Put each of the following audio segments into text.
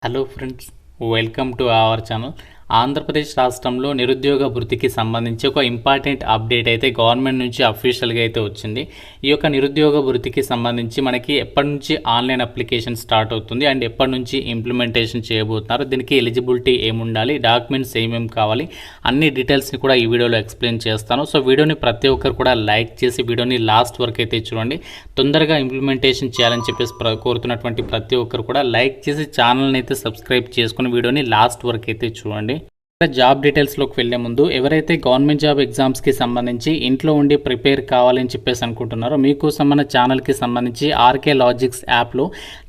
Hello friends, welcome to our channel. Andhra Pradesh రాష్ట్రంలో నిరుద్యోగ భృతికి సంబంధించి ఒక ఇంపార్టెంట్ అప్డేట్ అయితే గవర్నమెంట్ నుంచి అఫీషియల్గా అయితే వచ్చింది. ఈ యొక్క నిరుద్యోగ భృతికి సంబంధించి మనకి ఎప్పటి నుంచి ఆన్లైన్ అప్లికేషన్ స్టార్ట్ అవుతుంది అండ్ ఎప్పటి నుంచి ఇంప్లిమెంటేషన్ చేయబోతున్నారు, దీనికి ఎలిజిబిలిటీ ఏముండాలి, డాక్యుమెంట్స్ ఏమేమి కావాలి, అన్ని డీటెయిల్స్ని కూడా ఈ వీడియోలో ఎక్స్ప్లెయిన్ చేస్తాను. సో వీడియోని ప్రతి ఒక్కరు కూడా లైక్ చేసి వీడియోని లాస్ట్ వరకు అయితే చూడండి. తొందరగా ఇంప్లిమెంటేషన్ చేయాలని చెప్పేసి కోరుతున్నటువంటి ప్రతి ఒక్కరు కూడా లైక్ చేసి ఛానల్ని అయితే సబ్స్క్రైబ్ చేసుకుని వీడియోని లాస్ట్ వరకు అయితే చూడండి. జాబ్ డీటెయిల్స్లోకి వెళ్లే ముందు ఎవరైతే గవర్నమెంట్ జాబ్ ఎగ్జామ్స్కి సంబంధించి ఇంట్లో ఉండి ప్రిపేర్ కావాలని చెప్పేసి అనుకుంటున్నారో మీకోసం మన ఛానల్కి సంబంధించి ఆర్కే లాజిక్స్ యాప్లో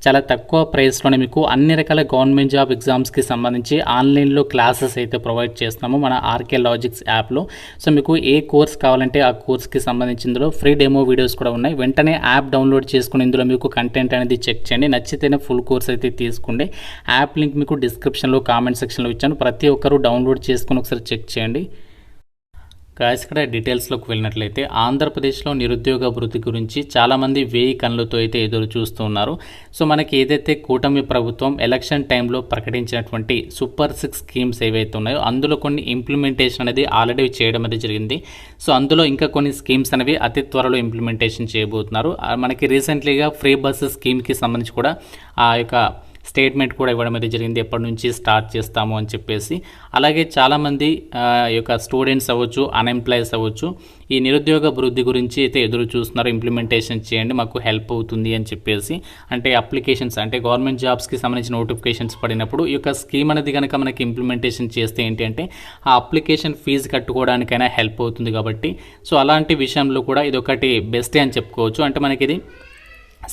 చాలా తక్కువ ప్రైస్లోనే మీకు అన్ని రకాల గవర్నమెంట్ జాబ్ ఎగ్జామ్స్కి సంబంధించి ఆన్లైన్లో క్లాసెస్ అయితే ప్రొవైడ్ చేస్తున్నాము మన ఆర్కే లాజిక్స్ యాప్లో. సో మీకు ఏ కోర్స్ కావాలంటే ఆ కోర్స్కి సంబంధించి ఇందులో ఫ్రీ డెమో వీడియోస్ కూడా ఉన్నాయి. వెంటనే యాప్ డౌన్లోడ్ చేసుకుని ఇందులో మీకు కంటెంట్ అనేది చెక్ చేయండి. నచ్చితేనే ఫుల్ కోర్స్ అయితే తీసుకోండి. యాప్ లింక్ మీకు డిస్క్రిప్షన్లో కామెంట్ సెక్షన్లో ఇచ్చాను. ప్రతి ఒక్కరు డౌన్లోడ్ చేసుకుని ఒకసారి చెక్ చేయండి. గాయస్, ఇక్కడ డీటెయిల్స్లోకి వెళ్ళినట్లయితే ఆంధ్రప్రదేశ్లో నిరుద్యోగ భృతి గురించి చాలామంది వేయి కళ్ళతో అయితే ఎదురు చూస్తూ ఉన్నారు. సో మనకి ఏదైతే కూటమి ప్రభుత్వం ఎలక్షన్ టైంలో ప్రకటించినటువంటి సూపర్ 6 స్కీమ్స్ ఏవైతే ఉన్నాయో అందులో కొన్ని ఇంప్లిమెంటేషన్ అనేది ఆల్రెడీ చేయడం అనేది జరిగింది. సో అందులో ఇంకా కొన్ని స్కీమ్స్ అనేవి అతి త్వరలో ఇంప్లిమెంటేషన్ చేయబోతున్నారు. మనకి రీసెంట్లీగా ఫ్రీ బస్సు స్కీమ్కి సంబంధించి కూడా ఆ యొక్క స్టేట్మెంట్ కూడా ఇవ్వడం అయితే జరిగింది, ఎప్పటి నుంచి స్టార్ట్ చేస్తాము అని చెప్పేసి. అలాగే చాలామంది యొక్క స్టూడెంట్స్ అవ్వచ్చు, అన్ఎంప్లాయీస్ అవ్వచ్చు, ఈ నిరుద్యోగ భృతి గురించి అయితే ఎదురు చూస్తున్నారు. ఇంప్లిమెంటేషన్ చేయండి, మాకు హెల్ప్ అవుతుంది అని చెప్పేసి. అంటే అప్లికేషన్స్ అంటే గవర్నమెంట్ జాబ్స్కి సంబంధించిన నోటిఫికేషన్స్ పడినప్పుడు ఈ యొక్క స్కీమ్ అనేది కనుక మనకి ఇంప్లిమెంటేషన్ చేస్తే ఏంటి అంటే ఆ అప్లికేషన్ ఫీజు కట్టుకోవడానికైనా హెల్ప్ అవుతుంది కాబట్టి. సో అలాంటి విషయంలో కూడా ఇది ఒకటి బెస్టే అని చెప్పుకోవచ్చు. అంటే మనకి ఇది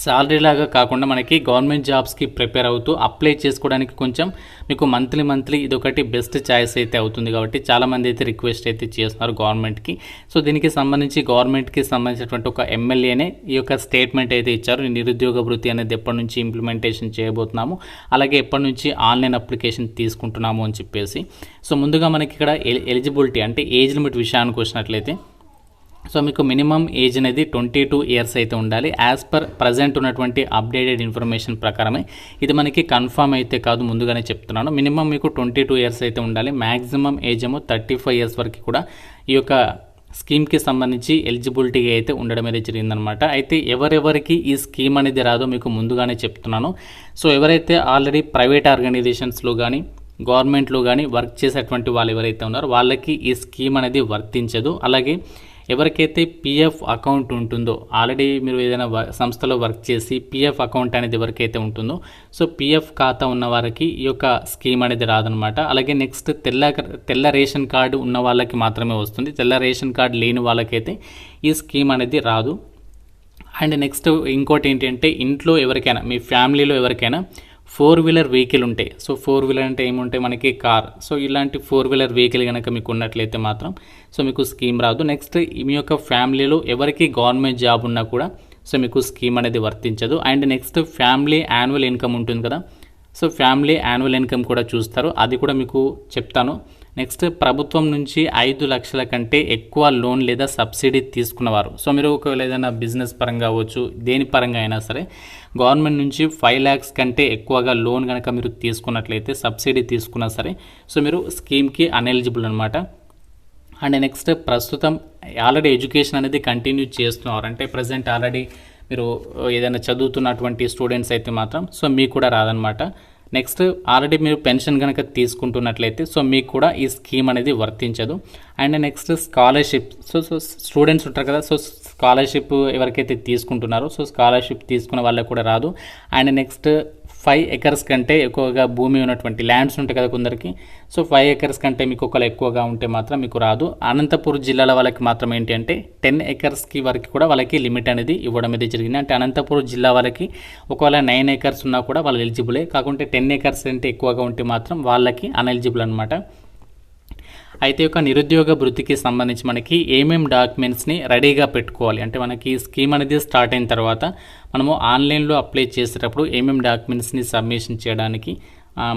సాలరీ లాగా కాకుండా మనకి గవర్నమెంట్ జాబ్స్కి ప్రిపేర్ అవుతూ అప్లై చేసుకోవడానికి కొంచెం మీకు మంత్లీ ఇది ఒకటి బెస్ట్ ఛాయిస్ అయితే అవుతుంది కాబట్టి చాలామంది అయితే రిక్వెస్ట్ అయితే చేస్తున్నారు గవర్నమెంట్కి. సో దీనికి సంబంధించి గవర్నమెంట్కి సంబంధించినటువంటి ఒక ఎమ్మెల్యేనే ఈ యొక్క స్టేట్మెంట్ అయితే ఇచ్చారు. నిరుద్యోగ భృతి అనేది ఎప్పటి నుంచి ఇంప్లిమెంటేషన్ చేయబోతున్నాము, అలాగే ఎప్పటి నుంచి ఆన్లైన్ అప్లికేషన్ తీసుకుంటున్నాము అని చెప్పేసి. సో ముందుగా మనకి ఇక్కడ ఎలిజిబిలిటీ అంటే ఏజ్ లిమిట్ విషయానికి వచ్చినట్లయితే సో మీకు మినిమం ఏజ్ అనేది 22 ఇయర్స్ అయితే ఉండాలి. యాజ్ పర్ ప్రజెంట్ ఉన్నటువంటి అప్డేటెడ్ ఇన్ఫర్మేషన్ ప్రకారమే ఇది మనకి కన్ఫర్మ్ అయితే కాదు, ముందుగానే చెప్తున్నాను. మినిమం మీకు 22 ఇయర్స్ అయితే ఉండాలి. మ్యాక్సిమం ఏజ్ ఏమో 35 ఇయర్స్ వరకు కూడా ఈ యొక్క స్కీమ్కి సంబంధించి ఎలిజిబిలిటీ అయితే ఉండడం అనేది జరిగిందనమాట. అయితే ఎవరెవరికి ఈ స్కీమ్ అనేది రాదో మీకు ముందుగానే చెప్తున్నాను. సో ఎవరైతే ఆల్రెడీ ప్రైవేట్ ఆర్గనైజేషన్స్లో కానీ గవర్నమెంట్లో కానీ వర్క్ చేసేటువంటి వాళ్ళు ఎవరైతే ఉన్నారో వాళ్ళకి ఈ స్కీమ్ అనేది వర్తించదు. అలాగే ఎవరికైతే పిఎఫ్ అకౌంట్ ఉంటుందో, ఆల్రెడీ మీరు ఏదైనా సంస్థలో వర్క్ చేసి పిఎఫ్ అకౌంట్ అనేది ఎవరికైతే ఉంటుందో సో పిఎఫ్ ఖాతా ఉన్న వారికి ఈ యొక్క స్కీమ్ అనేది రాదనమాట. అలాగే నెక్స్ట్ తెల్ల రేషన్ కార్డు ఉన్న వాళ్ళకి మాత్రమే వస్తుంది. తెల్ల రేషన్ కార్డు లేని వాళ్ళకైతే ఈ స్కీమ్ అనేది రాదు. అండ్ నెక్స్ట్ ఇంకోటి ఏంటంటే ఇంట్లో ఎవరికైనా మీ ఫ్యామిలీలో ఎవరికైనా 4-వీలర్ వెహికల్ ఉంటాయి. సో 4-వీలర్ అంటే ఏముంటాయి మనకి కార్. సో ఇలాంటి 4-వీలర్ వెహికల్ కనుక మీకు ఉన్నట్లయితే మాత్రం సో మీకు స్కీమ్ రాదు. నెక్స్ట్ మీ యొక్క ఫ్యామిలీలో ఎవరికి గవర్నమెంట్ జాబ్ ఉన్నా కూడా సో మీకు స్కీమ్ అనేది వర్తించదు. And next family annual income ఉంటుంది కదా, సో ఫ్యామిలీ యాన్యువల్ ఇన్కమ్ కూడా చూస్తారు, అది కూడా మీకు చెప్తాను. నెక్స్ట్ ప్రభుత్వం నుంచి 5 లక్షల కంటే ఎక్కువ లోన్ లేదా సబ్సిడీ తీసుకున్నవారు. సో మీరు ఒకవేళ ఏదైనా బిజినెస్ పరంగా అవ్వచ్చు, దేని పరంగా అయినా సరే గవర్నమెంట్ నుంచి 5 lakhs కంటే ఎక్కువగా లోన్ కనుక మీరు తీసుకున్నట్లయితే, సబ్సిడీ తీసుకున్నా సరే సో మీరు స్కీమ్కి అన్ఎలిజిబుల్ అనమాట. అండ్ నెక్స్ట్ ప్రస్తుతం ఆల్రెడీ ఎడ్యుకేషన్ అనేది కంటిన్యూ చేస్తున్నారు అంటే ప్రజెంట్ ఆల్రెడీ మీరు ఏదైనా చదువుతున్నటువంటి స్టూడెంట్స్ అయితే మాత్రం సో మీకు కూడా రాదనమాట. నెక్స్ట్ ఆల్రెడీ మీరు పెన్షన్ కనుక తీసుకుంటున్నట్లయితే సో మీకు కూడా ఈ స్కీమ్ అనేది వర్తించదు. And next scholarship, so students ఉంటారు కదా, సో స్కాలర్షిప్ ఎవరికైతే తీసుకుంటున్నారో సో స్కాలర్షిప్ తీసుకున్న వాళ్ళకి కూడా రాదు. అండ్ నెక్స్ట్ 5 acres కంటే ఎక్కువగా భూమి ఉన్నటువంటి ల్యాండ్స్ ఉంటాయి కదా కొందరికి, సో 5 acres కంటే మీకు ఒకవేళ ఎక్కువగా ఉంటే మాత్రం మీకు రాదు. అనంతపురం జిల్లాల వాళ్ళకి మాత్రం ఏంటి అంటే 10 acresకి వరకు కూడా వాళ్ళకి లిమిట్ అనేది ఇవ్వడం అనేది జరిగింది. అంటే అనంతపురం జిల్లా వాళ్ళకి ఒకవేళ 9 acres ఉన్నా కూడా వాళ్ళు ఎలిజిబులే, కాకుంటే 10 acres అంటే ఎక్కువగా ఉంటే మాత్రం వాళ్ళకి అన్ఎలిజిబుల్ అనమాట. అయితే ఒక నిరుద్యోగ భృతికి సంబంధించి మనకి ఏమేమి డాక్యుమెంట్స్ని రెడీగా పెట్టుకోవాలి అంటే మనకి స్కీమ్ అనేది స్టార్ట్ అయిన తర్వాత మనము ఆన్లైన్లో అప్లై చేసేటప్పుడు ఏమేమి డాక్యుమెంట్స్ని సబ్మిషన్ చేయడానికి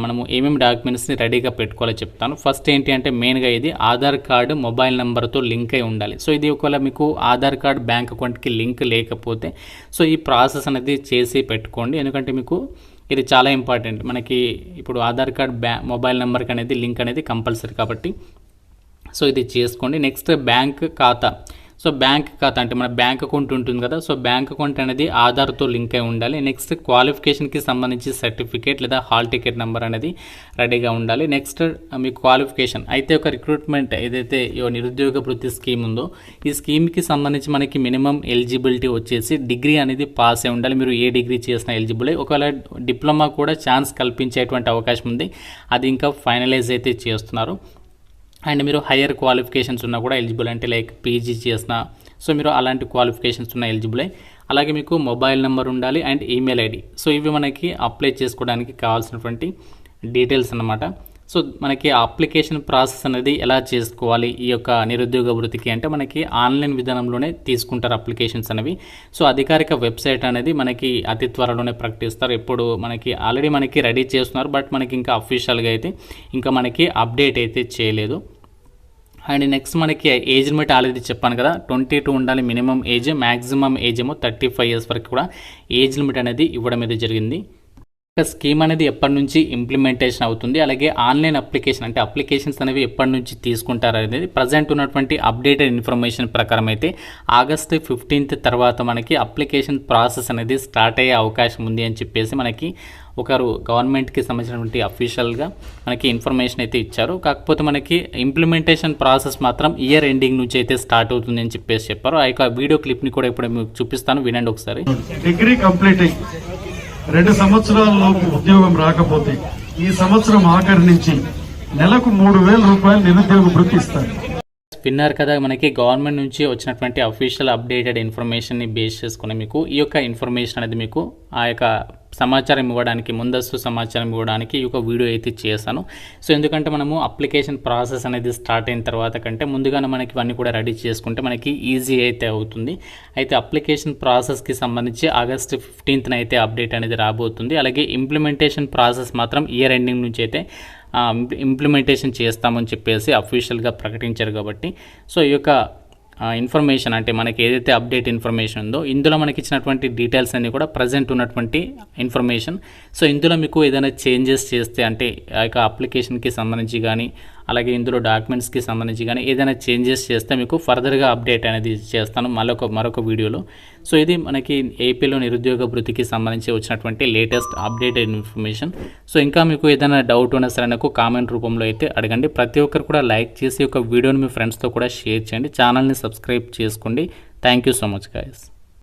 మనము ఏమేమి డాక్యుమెంట్స్ని రెడీగా పెట్టుకోవాలో చెప్తాను. ఫస్ట్ ఏంటి అంటే మెయిన్గా ఇది ఆధార్ కార్డు మొబైల్ నెంబర్తో లింక్ అయి ఉండాలి. సో ఇది ఒకవేళ మీకు ఆధార్ కార్డ్ బ్యాంక్ అకౌంట్కి లింక్ లేకపోతే సో ఈ ప్రాసెస్ అనేది చేసి పెట్టుకోండి. ఎందుకంటే మీకు ఇది చాలా ఇంపార్టెంట్. మనకి ఇప్పుడు ఆధార్ కార్డ్ మొబైల్ నెంబర్కి అనేది లింక్ అనేది కంపల్సరీ కాబట్టి సో ఇది చేసుకోండి. నెక్స్ట్ బ్యాంక్ ఖాతా. సో బ్యాంక్ ఖాతా అంటే మన బ్యాంక్ అకౌంట్ ఉంటుంది కదా, సో బ్యాంక్ అకౌంట్ అనేది ఆధార్తో లింక్ అయి ఉండాలి. నెక్స్ట్ క్వాలిఫికేషన్కి సంబంధించి సర్టిఫికేట్ లేదా హాల్ టికెట్ నెంబర్ అనేది రెడీగా ఉండాలి. నెక్స్ట్ మీ క్వాలిఫికేషన్ అయితే ఒక రిక్రూట్మెంట్ ఏదైతే నిరుద్యోగ వృత్తి స్కీమ్ ఉందో ఈ స్కీమ్కి సంబంధించి మనకి మినిమం ఎలిజిబిలిటీ వచ్చేసి డిగ్రీ అనేది పాస్ అయి ఉండాలి. మీరు ఏ డిగ్రీ చేసినా ఎలిజిబుల్. ఒకవేళ డిప్లొమా కూడా ఛాన్స్ కల్పించేటువంటి అవకాశం ఉంది, అది ఇంకా ఫైనలైజ్ అయితే చేస్తున్నారు. అండ్ మీరు హయ్యర్ క్వాలిఫికేషన్స్ ఉన్నా కూడా ఎలిజిబుల్, అంటే లైక్ పీజీ చేసిన సో మీరు అలాంటి క్వాలిఫికేషన్స్ ఉన్న ఎలిజిబులే. అలాగే మీకు మొబైల్ నెంబర్ ఉండాలి అండ్ ఈమెయిల్ ఐడి. సో ఇవి మనకి అప్లై చేసుకోవడానికి కావాల్సినటువంటి డీటెయిల్స్ అన్నమాట. సో మనకి అప్లికేషన్ ప్రాసెస్ అనేది ఎలా చేసుకోవాలి ఈ యొక్క నిరుద్యోగ వృత్తికి అంటే మనకి ఆన్లైన్ విధానంలోనే తీసుకుంటారు అప్లికేషన్స్ అనేవి. సో అధికారిక వెబ్సైట్ అనేది మనకి అతి త్వరలోనే ప్రకటిస్తారు. ఇప్పుడు మనకి ఆల్రెడీ మనకి రెడీ చేస్తున్నారు, బట్ మనకి ఇంకా అఫీషియల్గా అయితే ఇంకా మనకి అప్డేట్ అయితే చేయలేదు. అండ్ నెక్స్ట్ మనకి ఏజ్ లిమిట్ ఆల్రెడీ చెప్పాను కదా, 22 ఉండాలి మినిమం ఏజ్, మ్యాక్సిమం ఏజ్ ఏమో 35 ఇయర్స్ వరకు కూడా ఏజ్ లిమిట్ అనేది ఇవ్వడం అయితే జరిగింది. స్కీమ్ అనేది ఎప్పటి నుంచి ఇంప్లిమెంటేషన్ అవుతుంది, అలాగే ఆన్లైన్ అప్లికేషన్ అంటే అప్లికేషన్స్ అనేవి ఎప్పటి నుంచి తీసుకుంటారు అనేది ప్రజెంట్ ఉన్నటువంటి అప్డేటెడ్ ఇన్ఫర్మేషన్ ప్రకారం అయితే ఆగస్టు 15 తర్వాత మనకి అప్లికేషన్ ప్రాసెస్ అనేది స్టార్ట్ అయ్యే అవకాశం ఉంది అని చెప్పేసి మనకి ఒకరు గవర్నమెంట్కి సంబంధించినటువంటి అఫీషియల్గా మనకి ఇన్ఫర్మేషన్ అయితే ఇచ్చారు. కాకపోతే మనకి ఇంప్లిమెంటేషన్ ప్రాసెస్ మాత్రం ఇయర్ ఎండింగ్ నుంచి అయితే స్టార్ట్ అవుతుంది అని చెప్పేసి చెప్పారు. ఆ యొక్క వీడియో క్లిప్ని కూడా ఇప్పుడు మీకు చూపిస్తాను, వినండి ఒకసారి. డిగ్రీ కంప్లీట్ 2 సంవత్సరాలలోపు ఉద్యోగం రాకపోతే ఈ సంవత్సరం ఆఖరి నుంచి నెలకు 3,000 రూపాయలు నిరుద్యోగ వృత్తి ఇస్తారు. విన్నారు కదా, మనకి గవర్నమెంట్ నుంచి వచ్చినటువంటి అఫీషియల్ అప్డేటెడ్ ఇన్ఫర్మేషన్ని బేస్ చేసుకుని మీకు ఈ యొక్క ఇన్ఫర్మేషన్ అనేది మీకు ఆ యొక్క సమాచారం ఇవ్వడానికి, ముందస్తు సమాచారం ఇవ్వడానికి ఈ యొక్క వీడియో అయితే చేశాను. సో ఎందుకంటే మనము అప్లికేషన్ ప్రాసెస్ అనేది స్టార్ట్ అయిన తర్వాత కంటే ముందుగానే మనకి ఇవన్నీ కూడా రెడీ చేసుకుంటే మనకి ఈజీ అయితే అవుతుంది. అయితే అప్లికేషన్ ప్రాసెస్కి సంబంధించి ఆగస్టు 15న అయితే అప్డేట్ అనేది రాబోతుంది. అలాగే ఇంప్లిమెంటేషన్ ప్రాసెస్ మాత్రం ఇయర్ ఎండింగ్ నుంచి అయితే ఇంప్లిమెంటేషన్ చేస్తామని చెప్పేసి అఫీషియల్గా ప్రకటించారు. కాబట్టి సో ఈ యొక్క ఇన్ఫర్మేషన్ అంటే మనకి ఏదైతే అప్డేట్ ఇన్ఫర్మేషన్ ఉందో ఇందులో మనకి ఇచ్చినటువంటి డీటెయిల్స్ అన్నీ కూడా ప్రజెంట్ ఉన్నటువంటి ఇన్ఫర్మేషన్. సో ఇందులో మీకు ఏదైనా చేంజెస్ చేస్తే అంటే ఆ యొక్క అప్లికేషన్కి సంబంధించి కానీ అలాగే ఇందులో డాక్యుమెంట్స్కి సంబంధించి కానీ ఏదైనా చేంజెస్ చేస్తే మీకు ఫర్దర్గా అప్డేట్ అనేది చేస్తాను మరొక వీడియోలో. సో ఇది మనకి ఏపీలో నిరుద్యోగ వృత్తికి సంబంధించి వచ్చినటువంటి లేటెస్ట్ అప్డేటెడ్ ఇన్ఫర్మేషన్. సో ఇంకా మీకు ఏదైనా డౌట్ ఉన్నా సరే నాకు కామెంట్ రూపంలో అయితే అడగండి. ప్రతి ఒక్కరు కూడా లైక్ చేసి ఒక వీడియోని మీ ఫ్రెండ్స్తో కూడా షేర్ చేయండి. ఛానల్ని సబ్స్క్రైబ్ చేసుకోండి. Thank you so much guys.